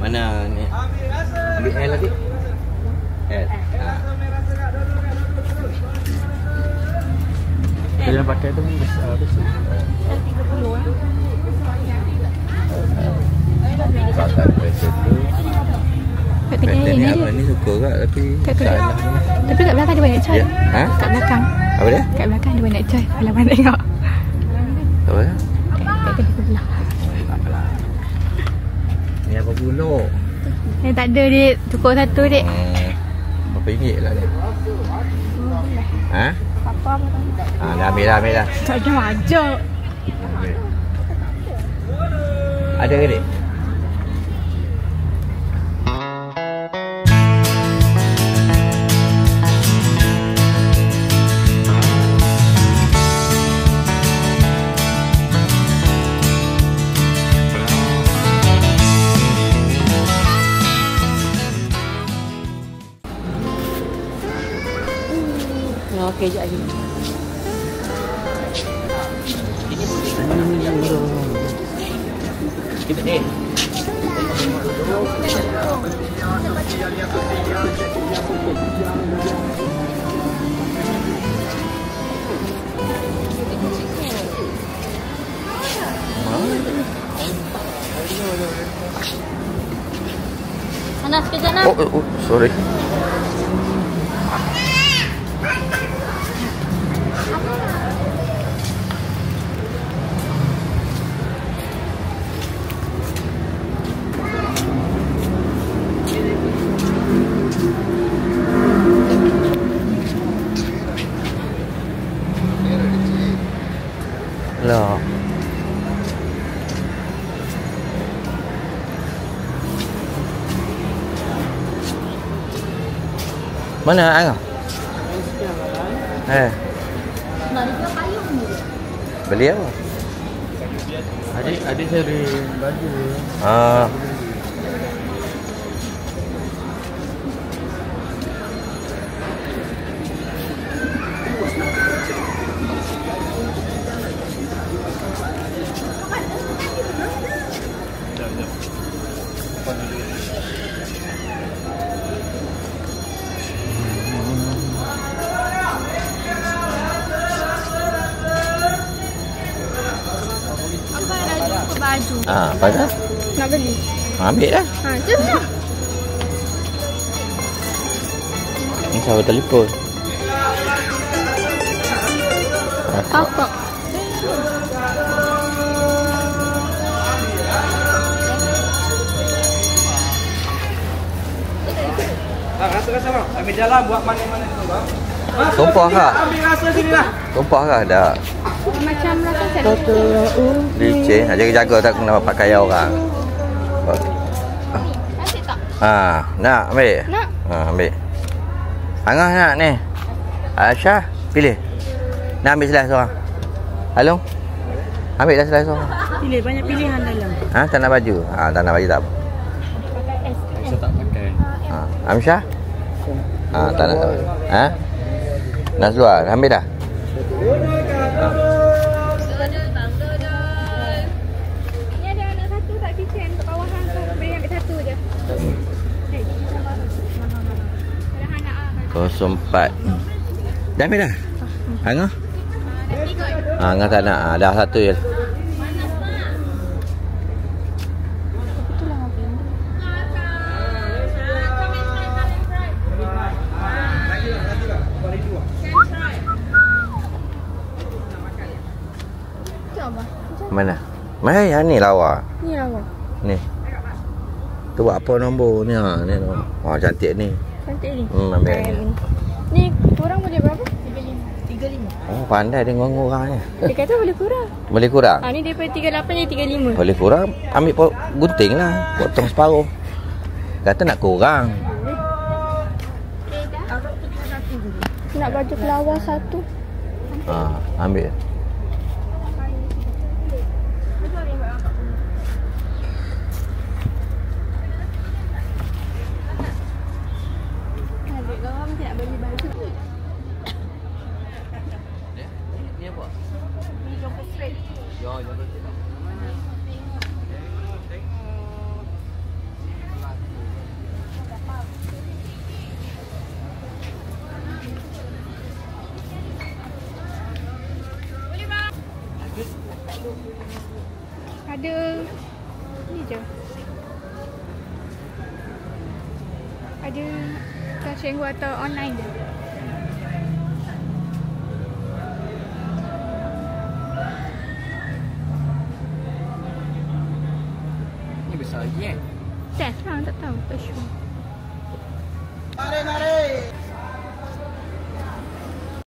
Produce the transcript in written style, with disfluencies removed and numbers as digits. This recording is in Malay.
Mana ni? Ambil L lagi. L. Yang pakai tu besar. L30 Pakai pressure tu. Pattern ni abang ni suka kat tapi salah. Tapi kat belakang dia banyak coy. Ha? Kat belakang. Apa dia? Kat belakang dia banyak coy. Kalau mana tengok. Apa dia? Kat tepi sebelah. Ni apa buluk? Tak ada dik. Cukup satu dik. Berapa ringgit lah ni? Ha? Apa pun. Dah ambil dah. Tak ada majak. Ada ke dik? Okey, sekejap lagi. Kita ni. Sana sekejap nak. Oh, sorry. Lah. Mana Angah? Nak jual payung ni. Beli apa? Adik cari baju. Baju. Apa dah? Nak beli. Ambil dah. Jom lah. Ni siapa telefon? Kakak. Rasa-rasa bang. Ambil jalan buat mana-mana tu bang. Tumpah kah? Ambil rasa sini lah. Tumpah kah? Dah. Macam belakang saya. Licin. Jaga-jaga tak kena pakai orang. Cantik tak? Nak ambil? Nak. Ambil. Angah nak ni. Aisyah, pilih. Nak ambil selah seorang. Halo? Ambil dah selah seorang. Pilih banyak pilihan dalam. Tak nak baju? Tak nak baju tak apa. Pakai S. Saya tak pakai. Amsyah? Tak nak tahu. Nak seluar? Ambil dah? Ni ada anak satu tak kitchen kat bawahan tu. Beri ambil satu je. Ada anak 04. Dah ambil dah? Angah? Angah tak nak. Dah satu je. Mana? Mana yang ni lawa? Ni lawa. Ni. Tu buat apa nombor ni? Ni nombor. Cantik ni. Cantik ni. Ambil ni. Ni kurang boleh berapa? 35. Pandai dia ngurang-ngurang ni. Dia kata boleh kurang. Boleh kurang? Ni daripada 38 jadi 35. Boleh kurang, ambil gunting lah. Potong separuh. Kata nak kurang. Nak baju kelawar satu. Ambil. Ada ni je. Ada touch and go atau online je. Ni besar lagi kan? Tak tahu, tak tahu. Tak sure. Mari, mari.